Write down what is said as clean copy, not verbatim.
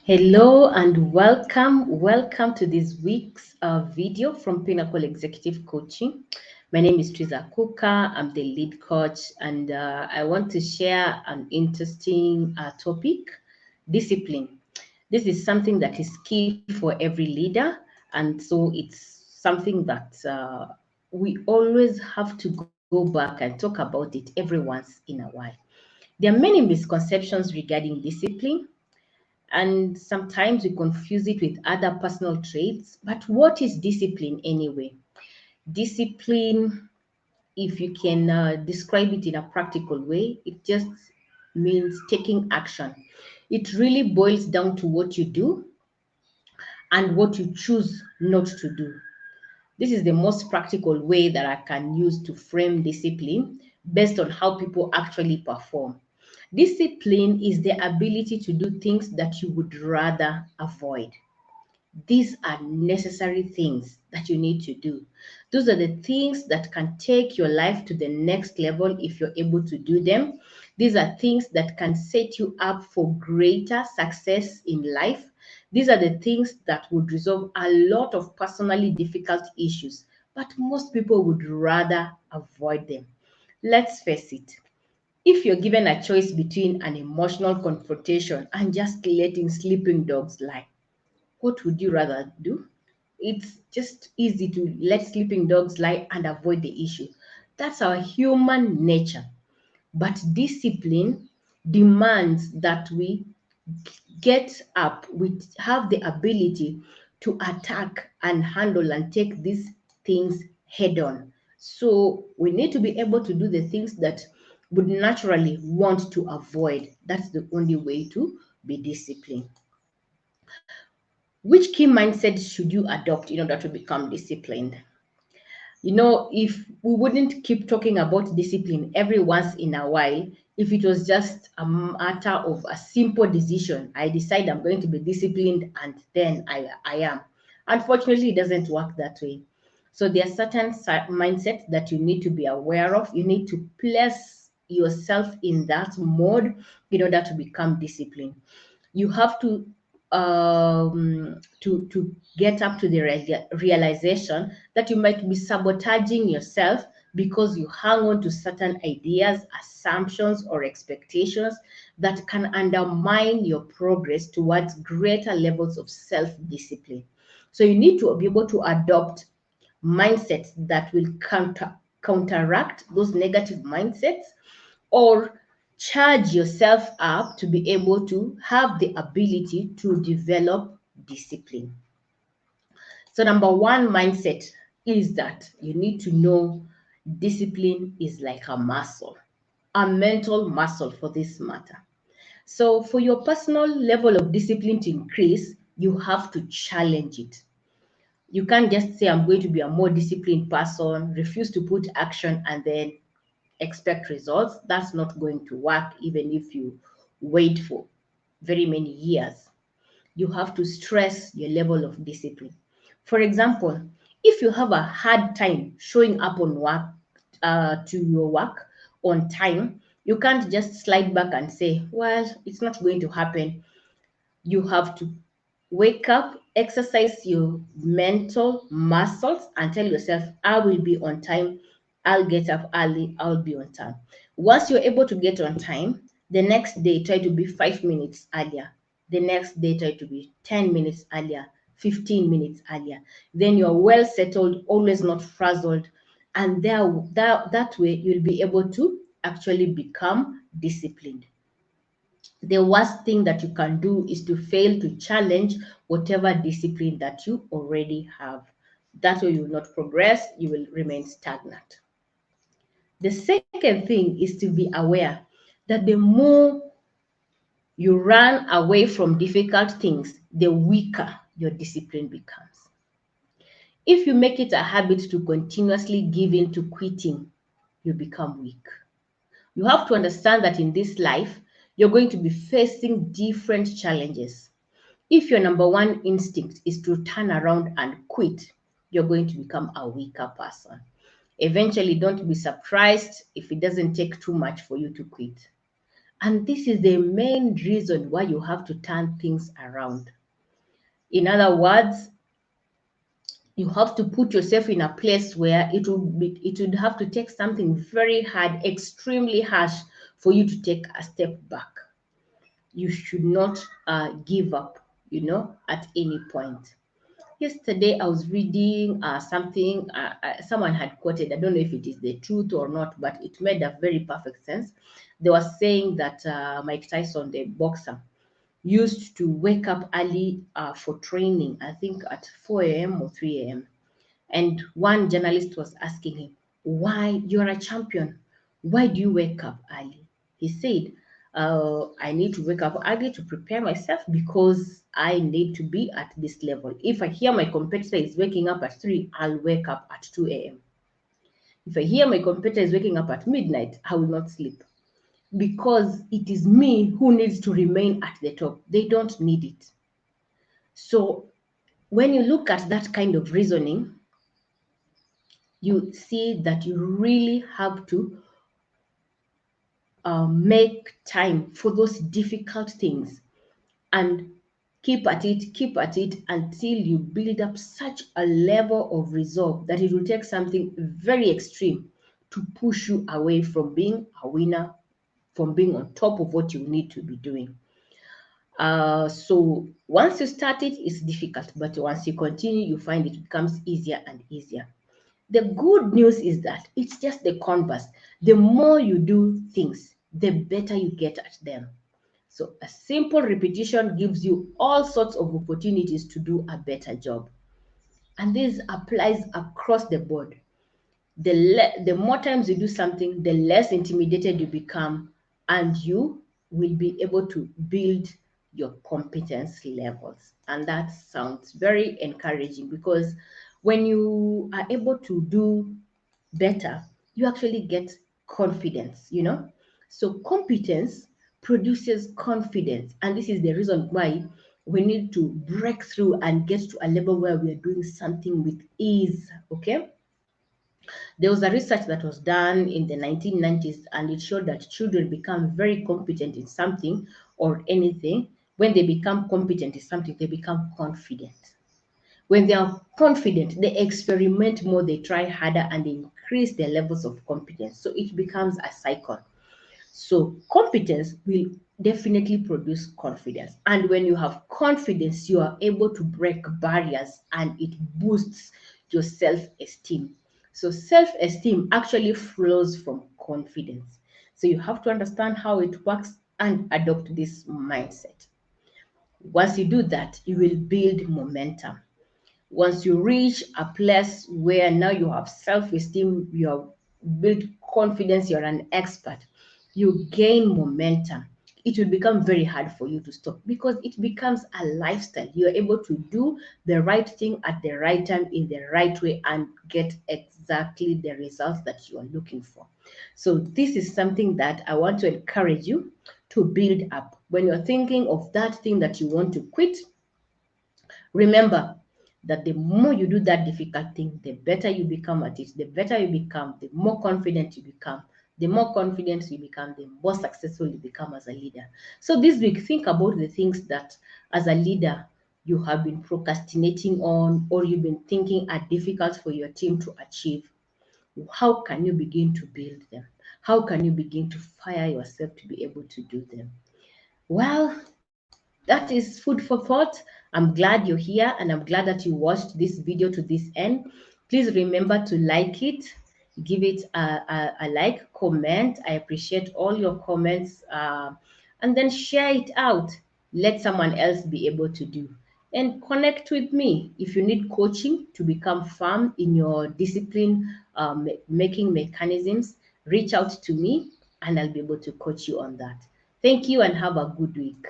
Hello and welcome. Welcome to this week's video from Pinnacle Executive Coaching. My name is Triza Kuka. I'm the lead coach, and I want to share an interesting topic: discipline. This is something that is key for every leader, and so it's something that we always have to go back and talk about it every once in a while. There are many misconceptions regarding discipline, and sometimes we confuse it with other personal traits. But what is discipline anyway? Discipline, if you can describe it in a practical way, it just means taking action. It really boils down to what you do and what you choose not to do. This is the most practical way that I can use to frame discipline based on how people actually perform. Discipline is the ability to do things that you would rather avoid. These are necessary things that you need to do. Those are the things that can take your life to the next level if you're able to do them. These are things that can set you up for greater success in life. These are the things that would resolve a lot of personally difficult issues, but most people would rather avoid them. Let's face it. If you're given a choice between an emotional confrontation and just letting sleeping dogs lie, what would you rather do? It's just easy to let sleeping dogs lie and avoid the issue. That's our human nature. But discipline demands that we get up, we have the ability to attack and handle and take these things head on. So we need to be able to do the things that would naturally want to avoid. That's the only way to be disciplined. Which key mindset should you adopt in order to become disciplined? If we wouldn't keep talking about discipline every once in a while, if it was just a matter of a simple decision, I decide I'm going to be disciplined and then I am. Unfortunately, it doesn't work that way. So there are certain mindsets that you need to be aware of. You need to place yourself in that mode in order to become disciplined. You have to get up to the realization that you might be sabotaging yourself because you hang on to certain ideas, assumptions, or expectations that can undermine your progress towards greater levels of self-discipline. So you need to be able to adopt mindsets that will counteract those negative mindsets, or charge yourself up to be able to have the ability to develop discipline. So, number one mindset is that you need to know discipline is like a muscle, a mental muscle for this matter. So, for your personal level of discipline to increase, you have to challenge it. You can't just say, I'm going to be a more disciplined person, refuse to put action, and then expect results. That's not going to work even if you wait for very many years. You have to stress your level of discipline. For example, if you have a hard time showing up on work, to your work on time, you can't just slide back and say, well, it's not going to happen. You have to wake up, exercise your mental muscles, and tell yourself, I will be on time. I'll get up early. I'll be on time. Once you're able to get on time, the next day try to be 5 minutes earlier. The next day try to be 10 minutes earlier, 15 minutes earlier. Then you're well settled, always not frazzled. And that way you'll be able to actually become disciplined. The worst thing that you can do is to fail to challenge whatever discipline that you already have. That way you will not progress, you will remain stagnant. The second thing is to be aware that the more you run away from difficult things, the weaker your discipline becomes. If you make it a habit to continuously give in to quitting, you become weak. You have to understand that in this life, you're going to be facing different challenges. If your number one instinct is to turn around and quit, you're going to become a weaker person. Eventually, don't be surprised if it doesn't take too much for you to quit. And this is the main reason why you have to turn things around. In other words, you have to put yourself in a place where it would have to take something very hard, extremely harsh, for you to take a step back. You should not give up, at any point. Yesterday, I was reading something someone had quoted. I don't know if it is the truth or not, but it made a very perfect sense. They were saying that Mike Tyson, the boxer, used to wake up early for training, I think at 4 a.m. or 3 a.m. And one journalist was asking him, why you're a champion? Why do you wake up early? He said, I need to wake up early to prepare myself because I need to be at this level. If I hear my competitor is waking up at 3, I'll wake up at 2 a.m. If I hear my competitor is waking up at midnight, I will not sleep because it is me who needs to remain at the top. They don't need it. So when you look at that kind of reasoning, you see that you really have to make time for those difficult things and keep at it until you build up such a level of resolve that it will take something very extreme to push you away from being a winner, from being on top of what you need to be doing. So once you start it, it's difficult, but once you continue, you find it becomes easier and easier. The good news is that it's just the converse. The more you do things, the better you get at them. So a simple repetition gives you all sorts of opportunities to do a better job. And this applies across the board. The more times you do something, the less intimidated you become, and you will be able to build your competence levels. And that sounds very encouraging because when you are able to do better, you actually get confidence. So competence produces confidence, and this is the reason why we need to break through and get to a level where we are doing something with ease. Okay. There was a research that was done in the 1990s, and it showed that children become very competent in something or anything. When they become competent in something, they become confident. When they are confident, they experiment more, they try harder, and they increase their levels of competence. So it becomes a cycle. So competence will definitely produce confidence. And when you have confidence, you are able to break barriers and it boosts your self-esteem. So self-esteem actually flows from confidence. So you have to understand how it works and adopt this mindset. Once you do that, you will build momentum. Once you reach a place where now you have self-esteem, you have built confidence, you're an expert, you gain momentum. It will become very hard for you to stop because it becomes a lifestyle. You're able to do the right thing at the right time in the right way and get exactly the results that you are looking for. So this is something that I want to encourage you to build up. When you're thinking of that thing that you want to quit, remember that the more you do that difficult thing, the better you become at it. The better you become, the more confident you become. The more confident you become, the more successful you become as a leader. So this week, think about the things that as a leader you have been procrastinating on or you've been thinking are difficult for your team to achieve. How can you begin to build them? How can you begin to fire yourself to be able to do them? Well, that is food for thought. I'm glad you're here and I'm glad that you watched this video to this end. Please remember to like it, give it a like, comment. I appreciate all your comments. And then share it out. Let someone else be able to do. And connect with me if you need coaching to become firm in your discipline making mechanisms. Reach out to me and I'll be able to coach you on that. Thank you and have a good week.